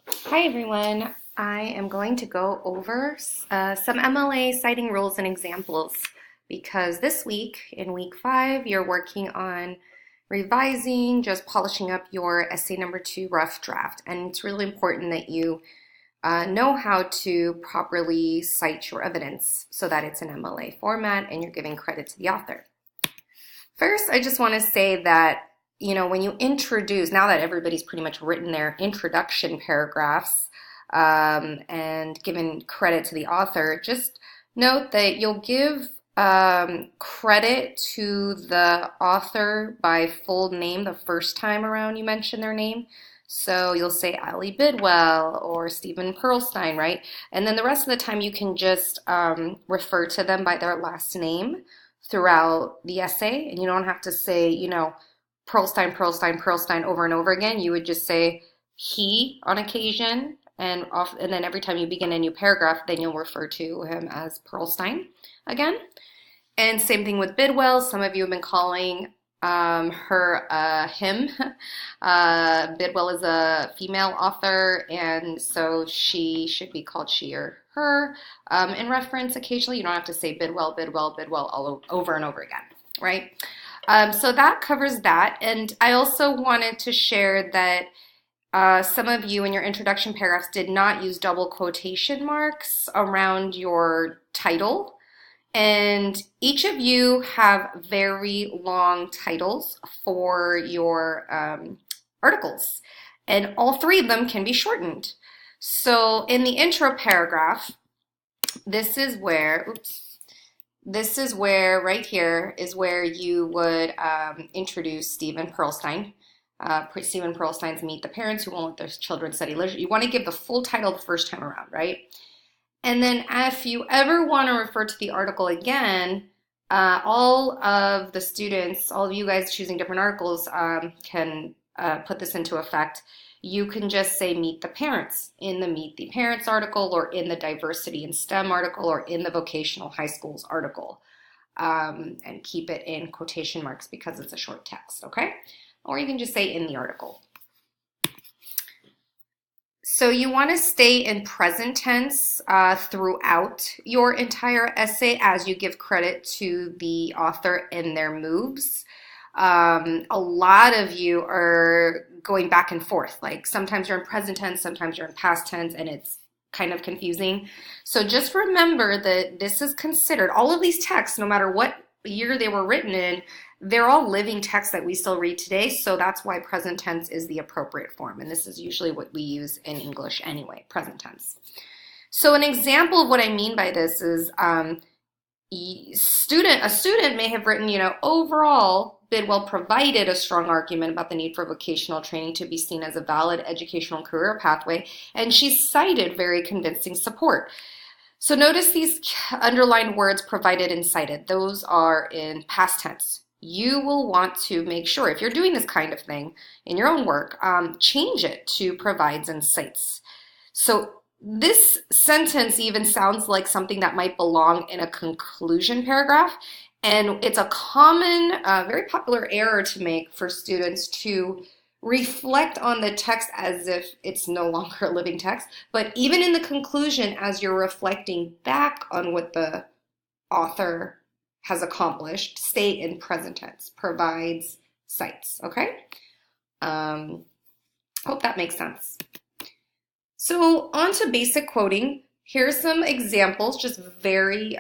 Hi everyone. I am going to go over some MLA citing rules and examples because this week, in week 5, you're working on revising, just polishing up your essay number 2 rough draft. And it's really important that you know how to properly cite your evidence so that it's an MLA format and you're giving credit to the author. First, I just want to say that when you introduce, now that everybody's pretty much written their introduction paragraphs and given credit to the author, just note that you'll give credit to the author by full name the first time around you mention their name. So you'll say Allie Bidwell or Stephen Pearlstein, right? And then the rest of the time you can just refer to them by their last name throughout the essay, and you don't have to say, Pearlstein, Pearlstein, Pearlstein over and over again. You would just say he on occasion, and then every time you begin a new paragraph, then you'll refer to him as Pearlstein again. And same thing with Bidwell. Some of you have been calling her him. Bidwell is a female author, and so she should be called she or her. In reference, occasionally, you don't have to say Bidwell, Bidwell, Bidwell all over and over again, right? So that covers that. And I also wanted to share that some of you in your introduction paragraphs did not use double quotation marks around your title. And each of you have very long titles for your articles, and all 3 of them can be shortened. So in the intro paragraph, this is where right here is where you would introduce Stephen Pearlstein. Stephen Pearlstein's Meet the Parents Who Won't Let Their Children Study Literature. You want to give the full title the first time around, right? And then if you ever want to refer to the article again, all of the students, all of you guys choosing different articles can put this into effect. You can just say Meet the Parents in the Meet the Parents article, or in the Diversity in STEM article, or in the Vocational High Schools article, and keep it in quotation marks because it's a short text, okay? Or you can just say in the article. So you want to stay in present tense throughout your entire essay as you give credit to the author and their moves. A lot of you are going back and forth. Like sometimes you're in present tense, sometimes you're in past tense, and it's kind of confusing. So just remember that this is considered, all of these texts, no matter what year they were written in, they're all living texts that we still read today, so that's why present tense is the appropriate form, and this is usually what we use in English anyway, present tense. So an example of what I mean by this is a student may have written, overall, Bidwell provided a strong argument about the need for vocational training to be seen as a valid educational career pathway, and she cited very convincing support. So notice these underlined words provided and cited. Those are in past tense. You will want to make sure, if you're doing this kind of thing in your own work, change it to provides and cites. So this sentence even sounds like something that might belong in a conclusion paragraph, and it's a common, very popular error to make for students to reflect on the text as if it's no longer a living text, but even in the conclusion, as you're reflecting back on what the author has accomplished, stay in present tense, provides, cites, okay? Hope that makes sense. So on to basic quoting. Here's some examples, just very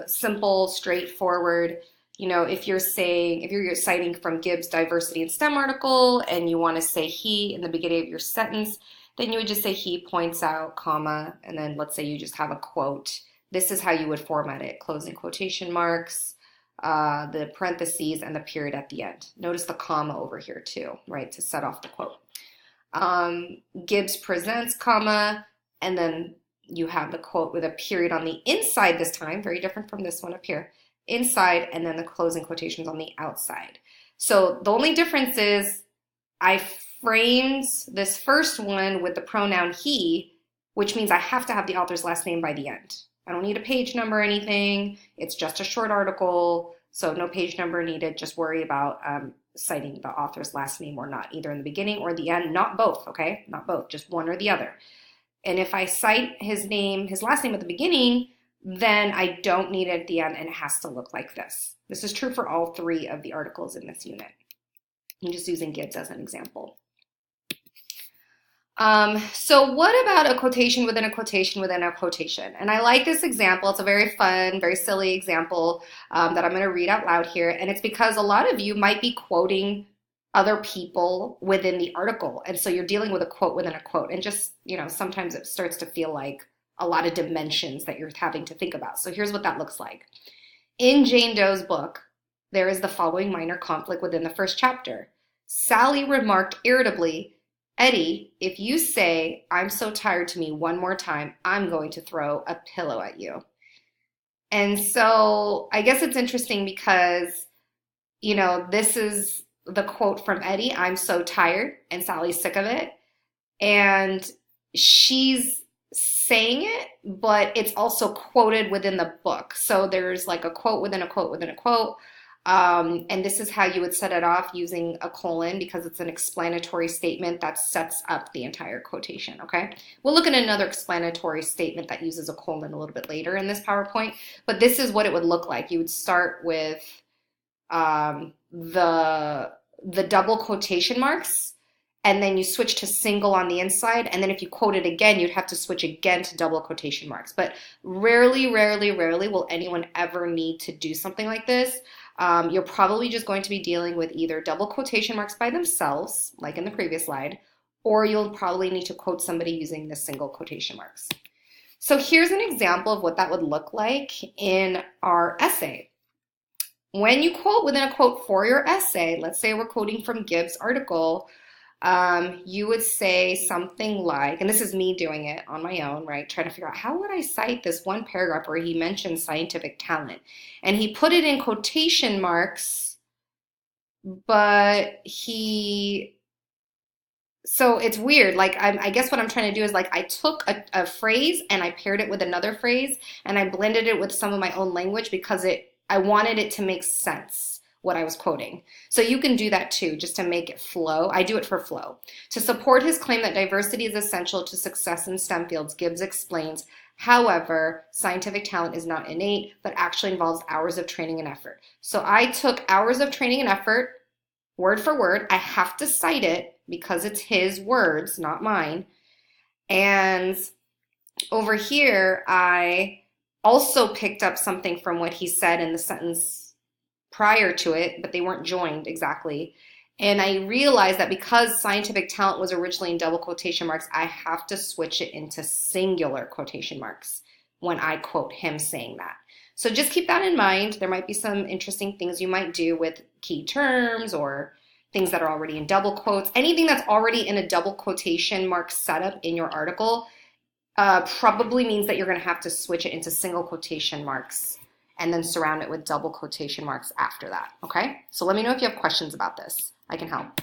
simple, straightforward. If you're citing from Gibbs' Diversity in STEM article and you want to say he in the beginning of your sentence, then you would just say he points out, comma, and then let's say you just have a quote. This is how you would format it: closing quotation marks, the parentheses, and the period at the end. Notice the comma over here too, right, to set off the quote. Gibbs presents, comma, and then you have the quote with a period on the inside this time, very different from this one up here, inside, and then the closing quotations on the outside. So the only difference is I framed this first one with the pronoun he, which means I have to have the author's last name by the end. I don't need a page number or anything. It's just a short article, so no page number needed. Just worry about citing the author's last name or not, either in the beginning or the end, not both, okay? Not both, just one or the other. And if I cite his last name at the beginning, then I don't need it at the end, and it has to look like this. This is true for all three of the articles in this unit. I'm just using Gibbs as an example. So what about a quotation within a quotation within a quotation? And I like this example. It's a very fun, very silly example that I'm going to read out loud here. And it's because a lot of you might be quoting other people within the article. And so you're dealing with a quote within a quote. And just, sometimes it starts to feel like a lot of dimensions that you're having to think about. So here's what that looks like. In Jane Doe's book, there is the following minor conflict within the first chapter. Sally remarked irritably, Eddie, if you say, I'm so tired to me one more time, I'm going to throw a pillow at you. And so I guess it's interesting because, this is the quote from Eddie, I'm so tired, and Sally's sick of it. And she's saying it, but it's also quoted within the book. So there's like a quote within a quote within a quote. And this is how you would set it off using a colon because it's an explanatory statement that sets up the entire quotation, okay? We'll look at another explanatory statement that uses a colon a little bit later in this PowerPoint, but this is what it would look like. You would start with the double quotation marks, and then you switch to single on the inside, and then if you quote it again, you'd have to switch again to double quotation marks. But rarely will anyone ever need to do something like this. You're probably just going to be dealing with either double quotation marks by themselves, like in the previous slide, or you'll probably need to quote somebody using the single quotation marks. So here's an example of what that would look like in our essay. When you quote within a quote for your essay, let's say we're quoting from Gibbs' article, you would say something like, and this is me doing it on my own, right? Trying to figure out how would I cite this one paragraph where he mentioned scientific talent. And he put it in quotation marks, but so it's weird. Like, I guess what I'm trying to do is like, I took a phrase and I paired it with another phrase and I blended it with some of my own language because I wanted it to make sense, what I was quoting. So you can do that too, just to make it flow. I do it for flow. To support his claim that diversity is essential to success in STEM fields, Gibbs explains, however, scientific talent is not innate, but actually involves hours of training and effort. So I took hours of training and effort, word for word. I have to cite it because it's his words, not mine. And over here, I also picked up something from what he said in the sentence prior to it, but they weren't joined exactly. And I realized that because scientific talent was originally in double quotation marks, I have to switch it into singular quotation marks when I quote him saying that. So just keep that in mind. There might be some interesting things you might do with key terms or things that are already in double quotes. Anything that's already in a double quotation mark setup in your article probably means that you're going to have to switch it into single quotation marks and then surround it with double quotation marks after that, okay? So let me know if you have questions about this. I can help.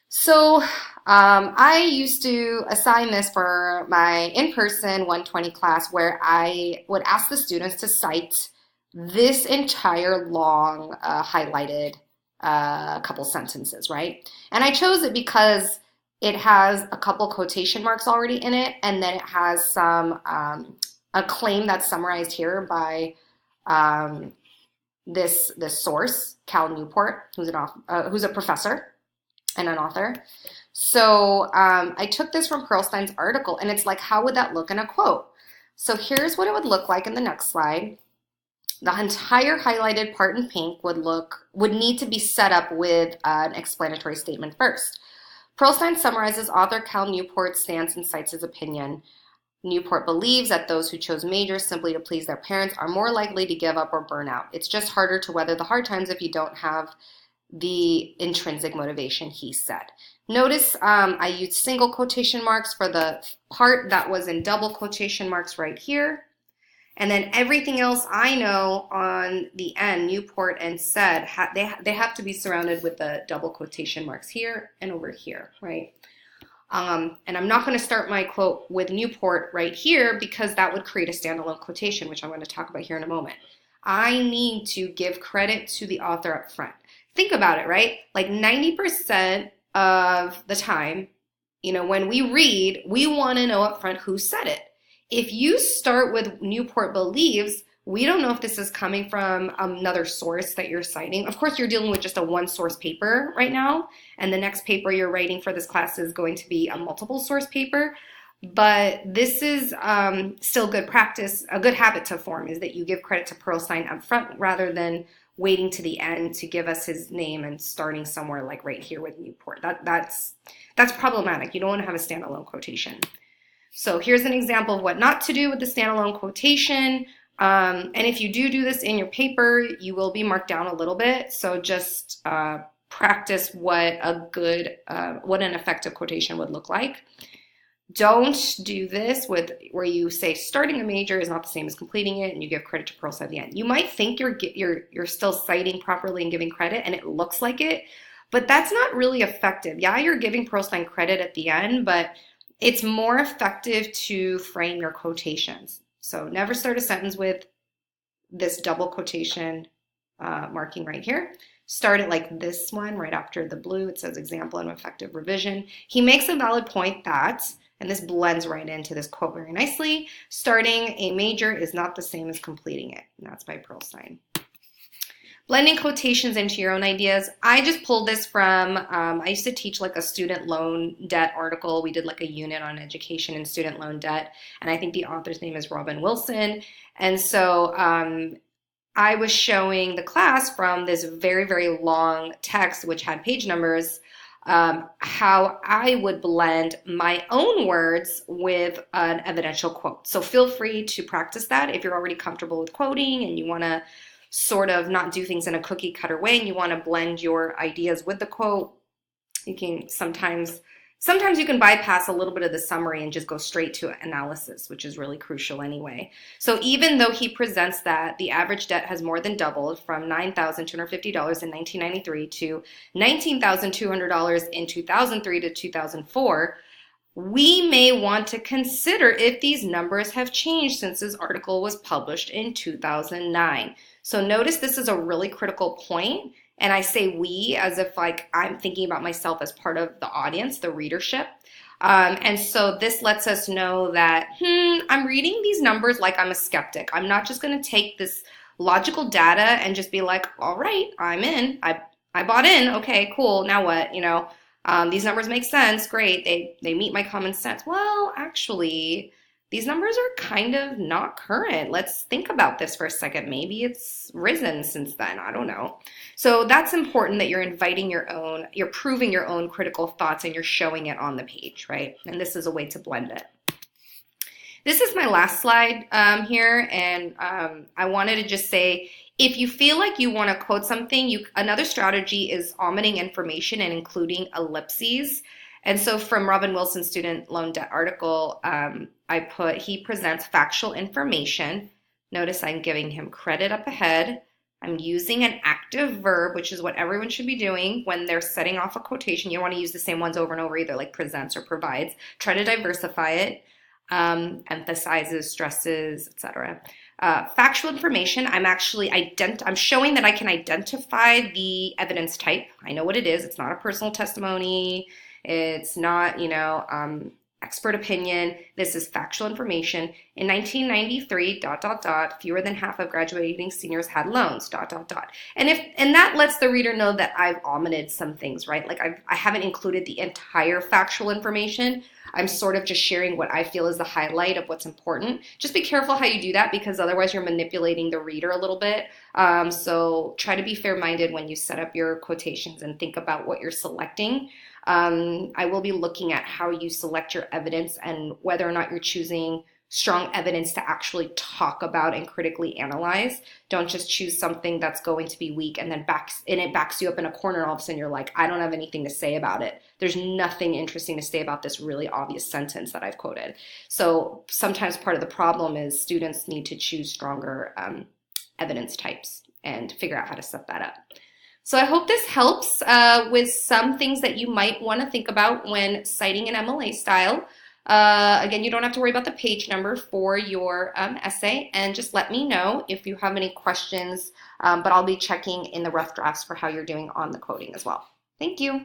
So I used to assign this for my in-person 120 class where I would ask the students to cite this entire long highlighted couple sentences, right? And I chose it because it has a couple quotation marks already in it, and then it has some a claim that's summarized here by this source, Cal Newport, who's a professor and an author. So I took this from Perlstein's article, and it's like, how would that look in a quote? So here's what it would look like in the next slide. The entire highlighted part in pink would need to be set up with an explanatory statement first. Perlstein summarizes author Cal Newport's stance and cites his opinion. Newport believes that those who chose majors simply to please their parents are more likely to give up or burn out. It's just harder to weather the hard times if you don't have the intrinsic motivation, he said. Notice I used single quotation marks for the part that was in double quotation marks right here. And then everything else I know on the end, Newport and said, they have to be surrounded with the double quotation marks here and over here, right? And I'm not going to start my quote with Newport right here because that would create a standalone quotation, which I'm going to talk about here in a moment. I need to give credit to the author up front. Think about it, right? Like 90% of the time, when we read, we want to know up front who said it. If you start with Newport believes, we don't know if this is coming from another source that you're citing. Of course, you're dealing with just a one source paper right now, and the next paper you're writing for this class is going to be a multiple source paper. But this is still good practice. A good habit to form is that you give credit to Pearlstein up front rather than waiting to the end to give us his name and starting somewhere like right here with Newport. That's problematic. You don't want to have a standalone quotation. So here's an example of what not to do with the standalone quotation. And if you do this in your paper, you will be marked down a little bit. So just practice what an effective quotation would look like. Don't do this where you say starting a major is not the same as completing it, and you give credit to Pearlstein at the end. You might think you're still citing properly and giving credit, and it looks like it, but that's not really effective. Yeah, you're giving Pearlstein credit at the end, but it's more effective to frame your quotations. So never start a sentence with this double quotation marking right here. Start it like this one right after the blue. It says example and effective revision. He makes a valid point that, and this blends right into this quote very nicely, starting a major is not the same as completing it. And that's by Pearlstein. Blending quotations into your own ideas. I just pulled this from, I used to teach like a student loan debt article. We did like a unit on education and student loan debt. And I think the author's name is Robin Wilson. And so I was showing the class from this very, very long text, which had page numbers, how I would blend my own words with an evidential quote. So feel free to practice that if you're already comfortable with quoting and you want to sort of not do things in a cookie cutter way and you want to blend your ideas with the quote. You can sometimes you can bypass a little bit of the summary and just go straight to analysis, which is really crucial anyway. So even though he presents that the average debt has more than doubled from $9,250 in 1993 to $19,200 in 2003 to 2004, we may want to consider if these numbers have changed since this article was published in 2009. So notice this is a really critical point. And I say we as if like I'm thinking about myself as part of the audience, the readership. And so this lets us know that, I'm reading these numbers like I'm a skeptic. I'm not just going to take this logical data and just be like, all right, I'm in. I bought in. Okay, cool. Now what? These numbers make sense. Great. They meet my common sense. Well, actually, these numbers are kind of not current. Let's think about this for a second. Maybe it's risen since then. I don't know. So that's important that you're you're proving your own critical thoughts and you're showing it on the page, right? And this is a way to blend it. This is my last slide here, and I wanted to just say, if you feel like you want to quote something, another strategy is omitting information and including ellipses. And so from Robin Wilson's student loan debt article, he presents factual information. Notice I'm giving him credit up ahead. I'm using an active verb, which is what everyone should be doing when they're setting off a quotation. You don't want to use the same ones over and over, either like presents or provides. Try to diversify it, emphasizes, stresses, etc. Factual information, I'm showing that I can identify the evidence type. I know what it is. It's not a personal testimony. It's not, expert opinion. This is factual information. In 1993, ... fewer than half of graduating seniors had loans, ... And that lets the reader know that I've omitted some things, right? Like I haven't included the entire factual information. I'm sort of just sharing what I feel is the highlight of what's important. Just be careful how you do that, because otherwise you're manipulating the reader a little bit. So try to be fair-minded when you set up your quotations and think about what you're selecting. I will be looking at how you select your evidence and whether or not you're choosing strong evidence to actually talk about and critically analyze. Don't just choose something that's going to be weak and then it backs you up in a corner. All of a sudden you're like, I don't have anything to say about it. There's nothing interesting to say about this really obvious sentence that I've quoted. So sometimes part of the problem is students need to choose stronger evidence types and figure out how to set that up. So I hope this helps with some things that you might want to think about when citing an MLA style. Again, you don't have to worry about the page number for your essay, and just let me know if you have any questions, but I'll be checking in the rough drafts for how you're doing on the quoting as well. Thank you.